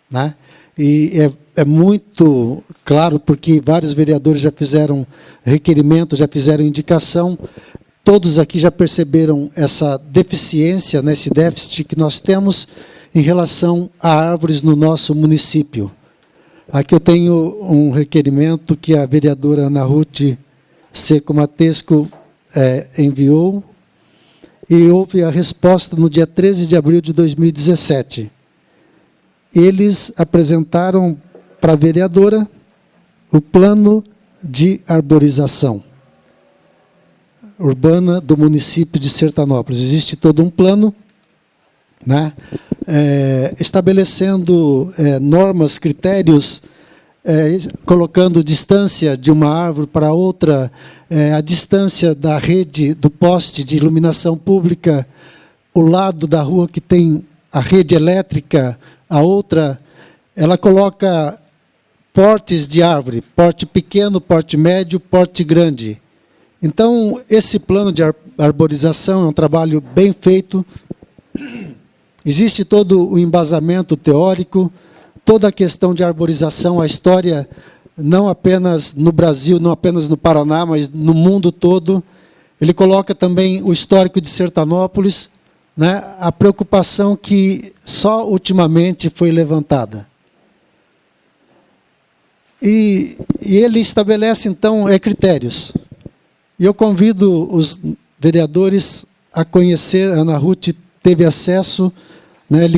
né? E é muito claro, porque vários vereadores já fizeram requerimento, já fizeram indicação, todos aqui já perceberam essa deficiência, né, esse déficit que nós temos em relação a árvores no nosso município. Aqui eu tenho um requerimento que a vereadora Ana Ruth Seco Matesco enviou, e houve a resposta no dia 13 de abril de 2017. Eles apresentaram para a vereadora o plano de arborização urbana do município de Sertanópolis. Existe todo um plano, né, estabelecendo normas, critérios, colocando distância de uma árvore para outra, a distância da rede, do poste de iluminação pública, o lado da rua que tem a rede elétrica, a outra, ela coloca portes de árvore, porte pequeno, porte médio, porte grande. Então, esse plano de arborização é um trabalho bem feito. Existe todo o embasamento teórico, toda a questão de arborização, a história, não apenas no Brasil, não apenas no Paraná, mas no mundo todo. Ele coloca também o histórico de Sertanópolis, né, a preocupação que só ultimamente foi levantada. E ele estabelece, então, critérios. E eu convido os vereadores a conhecer, a Ana Ruth teve acesso, né,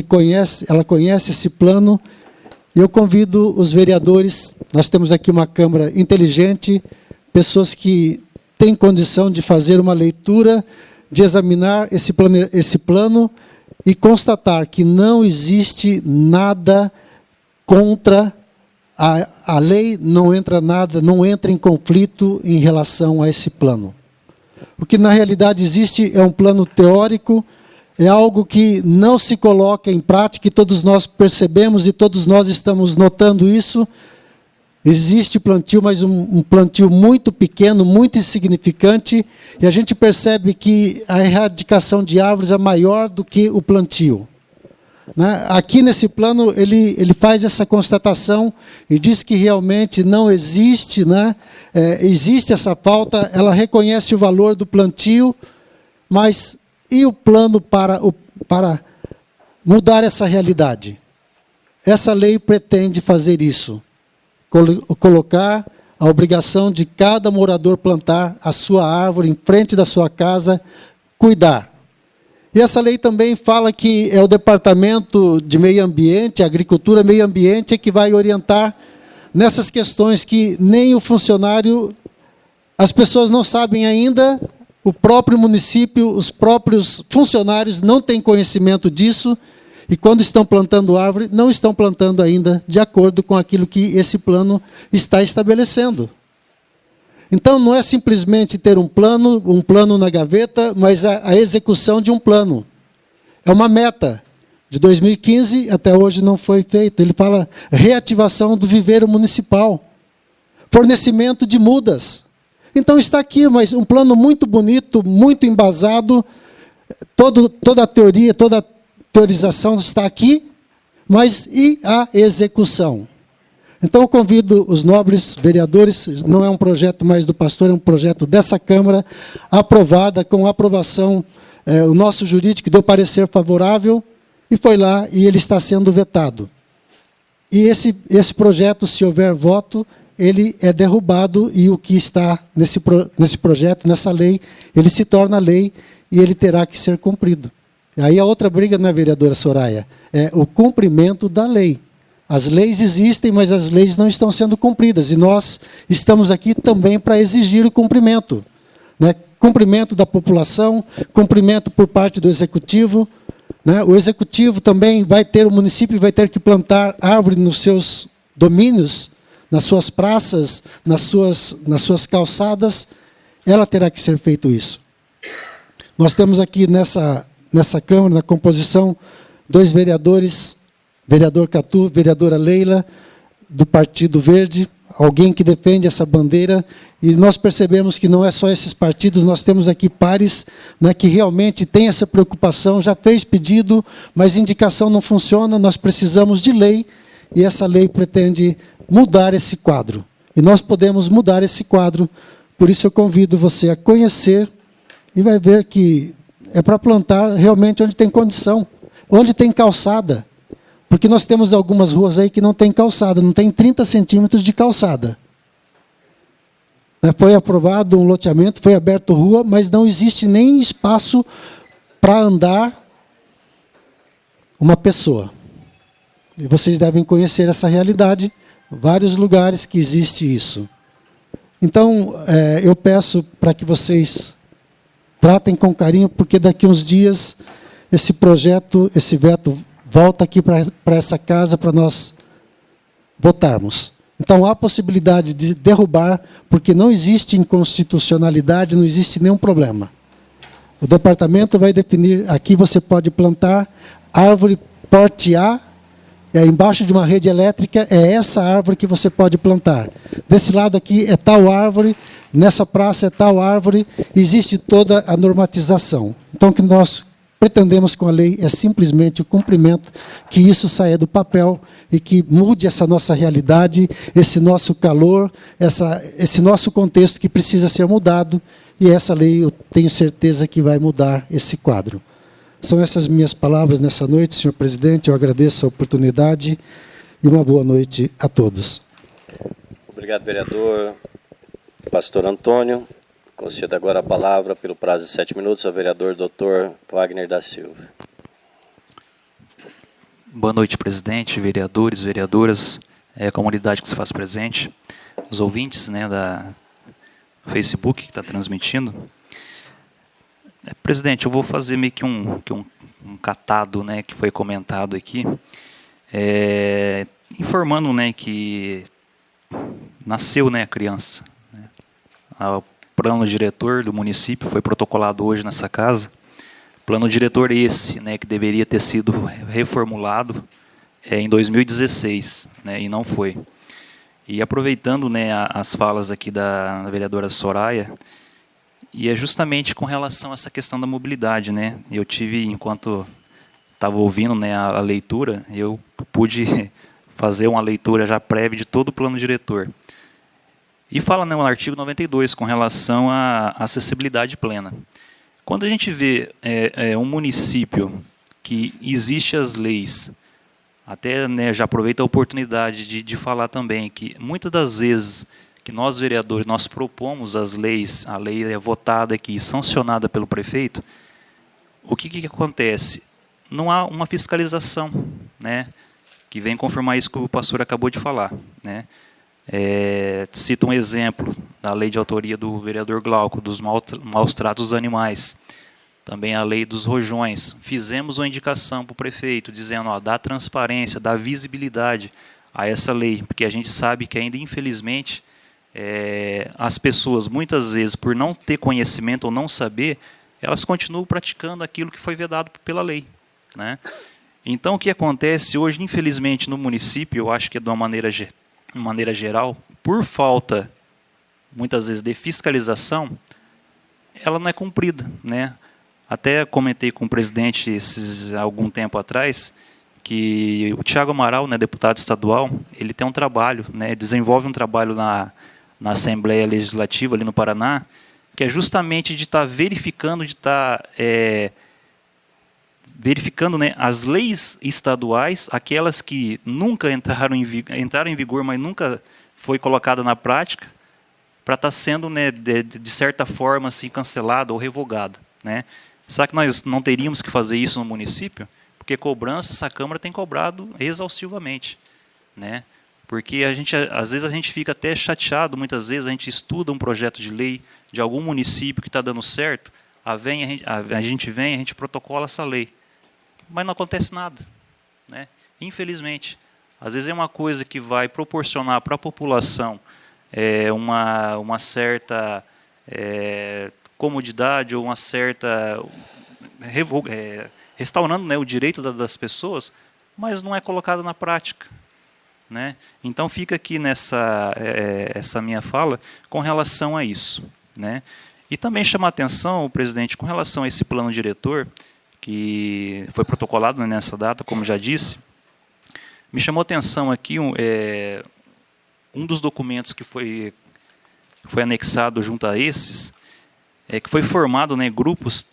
ela conhece esse plano, e eu convido os vereadores, nós temos aqui uma Câmara inteligente, pessoas que têm condição de fazer uma leitura, de examinar esse plano e constatar que não existe nada contra a lei, não entra em conflito em relação a esse plano. O que na realidade existe é um plano teórico, é algo que não se coloca em prática, e todos nós percebemos e todos nós estamos notando isso. Existe plantio, mas um plantio muito pequeno, muito insignificante, e a gente percebe que a erradicação de árvores é maior do que o plantio. Né? Aqui nesse plano ele faz essa constatação e diz que realmente não existe, né? Existe essa falta, ela reconhece o valor do plantio, mas e o plano para mudar essa realidade? Essa lei pretende fazer isso, colocar a obrigação de cada morador plantar a sua árvore em frente da sua casa, cuidar. E essa lei também fala que é o Departamento de Meio Ambiente, Agricultura e Meio Ambiente, que vai orientar nessas questões que nem o funcionário, as pessoas não sabem ainda, o próprio município, os próprios funcionários não têm conhecimento disso, e quando estão plantando árvore, não estão plantando ainda de acordo com aquilo que esse plano está estabelecendo. Então, não é simplesmente ter um plano na gaveta, mas a execução de um plano. É uma meta. De 2015 até hoje não foi feito. Ele fala reativação do viveiro municipal, fornecimento de mudas. Então, está aqui, mas um plano muito bonito, muito embasado, toda a teoria, toda a teorização está aqui, mas e a execução? Então, eu convido os nobres vereadores, não é um projeto mais do pastor, é um projeto dessa Câmara, aprovada, com aprovação, o nosso jurídico deu parecer favorável, e foi lá, e ele está sendo vetado. E esse projeto, se houver voto, ele é derrubado, e o que está nesse projeto, nessa lei, ele se torna lei, e ele terá que ser cumprido. Aí a outra briga, né, vereadora Soraya? É o cumprimento da lei. As leis existem, mas as leis não estão sendo cumpridas. E nós estamos aqui também para exigir o cumprimento. Né? Cumprimento da população, cumprimento por parte do Executivo. Né? O Executivo também o município vai ter que plantar árvore nos seus domínios, nas suas praças, nas suas calçadas. Ela terá que ser feito isso. Nós temos aqui nessa Câmara, na composição, 2 vereadores, vereador Catu, vereadora Leila, do Partido Verde, alguém que defende essa bandeira, e nós percebemos que não é só esses partidos, nós temos aqui pares, né, que realmente têm essa preocupação, já fez pedido, mas indicação não funciona, nós precisamos de lei, e essa lei pretende mudar esse quadro. E nós podemos mudar esse quadro, por isso eu convido você a conhecer, e vai ver que é para plantar realmente onde tem condição, onde tem calçada. Porque nós temos algumas ruas aí que não tem calçada, não tem 30 centímetros de calçada. Foi aprovado um loteamento, foi aberto rua, mas não existe nem espaço para andar uma pessoa. E vocês devem conhecer essa realidade, vários lugares que existe isso. Então, eu peço para que vocês tratem com carinho, porque daqui a uns dias esse projeto, esse veto, volta aqui para essa casa para nós votarmos. Então, há possibilidade de derrubar, porque não existe inconstitucionalidade, não existe nenhum problema. O departamento vai definir, aqui você pode plantar árvore porte A, embaixo de uma rede elétrica, é essa árvore que você pode plantar. Desse lado aqui é tal árvore, nessa praça é tal árvore, existe toda a normatização. Então, o que nós pretendemos com a lei é simplesmente o cumprimento, que isso saia do papel e que mude essa nossa realidade, esse nosso calor, esse nosso contexto que precisa ser mudado, e essa lei eu tenho certeza que vai mudar esse quadro. São essas minhas palavras nessa noite, senhor presidente. Eu agradeço a oportunidade e uma boa noite a todos. Obrigado, vereador. Pastor Antônio, concedo agora a palavra, pelo prazo de 7 minutos, ao vereador Dr. Wagner da Silva. Boa noite, presidente, vereadores, vereadoras, a comunidade que se faz presente, os ouvintes, né, do Facebook que está transmitindo. Presidente, eu vou fazer meio que um catado, né, que foi comentado aqui, informando, né, que nasceu, né, a criança. Né, o plano diretor do município foi protocolado hoje nessa casa. Plano diretor esse, né, que deveria ter sido reformulado em 2016, né, e não foi. E aproveitando, né, as falas aqui da vereadora Soraya, e é justamente com relação a essa questão da mobilidade, né? Eu tive, enquanto estava ouvindo, né, a leitura, eu pude fazer uma leitura já prévia de todo o plano diretor. E fala, né, no artigo 92 com relação à acessibilidade plena. Quando a gente vê um município que existe as leis, até, né, já aproveito a oportunidade de falar também que muitas das vezes que nós, vereadores, nós propomos as leis, a lei é votada aqui, sancionada pelo prefeito, o que acontece? Não há uma fiscalização, né, que vem confirmar isso que o pastor acabou de falar. Né. Cito um exemplo da lei de autoria do vereador Glauco, dos maus tratos dos animais, também a lei dos rojões. Fizemos uma indicação para o prefeito, dizendo, ó, dá transparência, dá visibilidade a essa lei, porque a gente sabe que ainda, infelizmente, as pessoas, muitas vezes, por não ter conhecimento ou não saber, elas continuam praticando aquilo que foi vedado pela lei. Né? Então, o que acontece hoje, infelizmente, no município, eu acho que é de uma maneira geral, por falta, muitas vezes, de fiscalização, ela não é cumprida. Né? Até comentei com o presidente algum tempo atrás, que o Thiago Amaral, né, deputado estadual, ele tem um trabalho, né, desenvolve um trabalho na Assembleia Legislativa ali no Paraná, que é justamente de estar verificando, né, as leis estaduais, aquelas que nunca entraram em vigor, mas nunca foi colocada na prática, para estar sendo, né, de certa forma assim, cancelada ou revogada. Né? Será que nós não teríamos que fazer isso no município? Porque cobrança, essa Câmara tem cobrado exaustivamente. Né? Porque às vezes a gente fica até chateado, muitas vezes a gente estuda um projeto de lei de algum município que está dando certo, a gente protocola essa lei, mas não acontece nada. Né? Infelizmente. Às vezes é uma coisa que vai proporcionar para a população uma certa comodidade ou uma certa... restaurando, né, o direito das pessoas, mas não é colocada na prática. Né? Então fica aqui essa minha fala com relação a isso. Né? E também chamar a atenção, presidente, com relação a esse plano diretor, que foi protocolado nessa data, como já disse, me chamou a atenção aqui um dos documentos que foi anexado junto a esses, que foi formado, né, grupos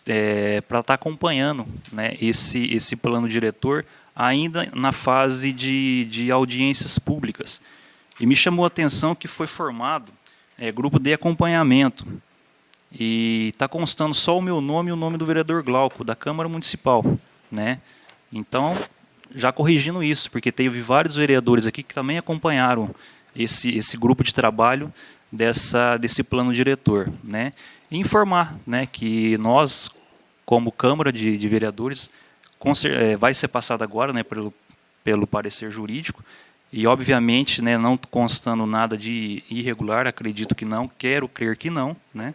para estar acompanhando, né, esse plano diretor, ainda na fase de audiências públicas. E me chamou a atenção que foi formado grupo de acompanhamento. E está constando só o meu nome e o nome do vereador Glauco, da Câmara Municipal. Né? Então, já corrigindo isso, porque teve vários vereadores aqui que também acompanharam esse grupo de trabalho desse plano diretor. Né? E informar, né, que nós, como Câmara de Vereadores, vai ser passado agora, né, pelo parecer jurídico, e obviamente, né, não constando nada de irregular, acredito que não, quero crer que não, né,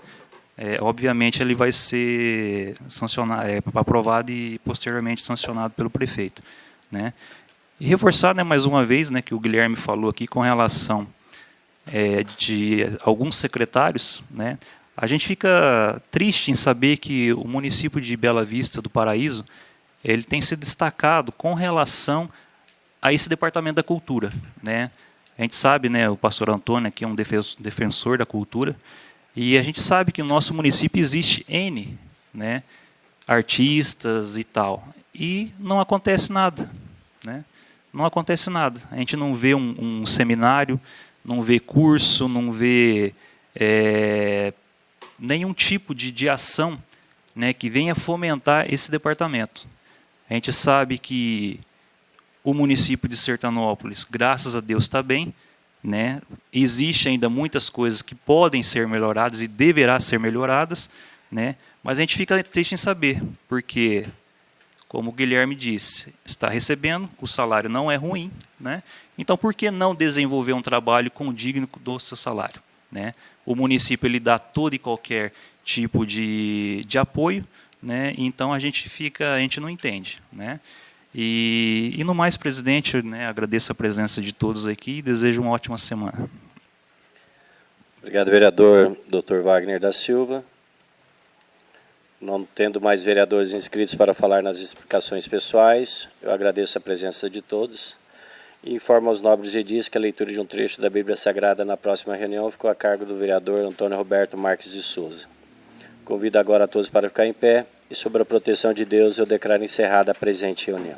obviamente ele vai ser sancionado, aprovado e posteriormente sancionado pelo prefeito. Né. E reforçar, né, mais uma vez, né, que o Guilherme falou aqui com relação de alguns secretários, né, a gente fica triste em saber que o município de Bela Vista do Paraíso ele tem se destacado com relação a esse departamento da cultura, né? A gente sabe, né, o pastor Antônio aqui é um defensor da cultura, e a gente sabe que no nosso município existe N, né, artistas e tal, e não acontece nada, né? Não acontece nada. A gente não vê um seminário, não vê curso, não vê nenhum tipo de ação, né, que venha fomentar esse departamento. A gente sabe que o município de Sertanópolis, graças a Deus, está bem, né? Existe ainda muitas coisas que podem ser melhoradas e deverá ser melhoradas, né? Mas a gente fica triste em saber, porque, como o Guilherme disse, está recebendo, o salário não é ruim, né? Então, por que não desenvolver um trabalho condigno do seu salário, né? O município ele dá todo e qualquer tipo de apoio, né? Então a gente não entende, né? E no mais, presidente, né, agradeço a presença de todos aqui e desejo uma ótima semana. Obrigado, vereador Dr. Wagner da Silva. Não tendo mais vereadores inscritos para falar nas explicações pessoais, eu agradeço a presença de todos e informo aos nobres edis que a leitura de um trecho da Bíblia Sagrada na próxima reunião ficou a cargo do vereador Antônio Roberto Marques de Souza. Convido agora a todos para ficar em pé e, sob a proteção de Deus, eu declaro encerrada a presente reunião.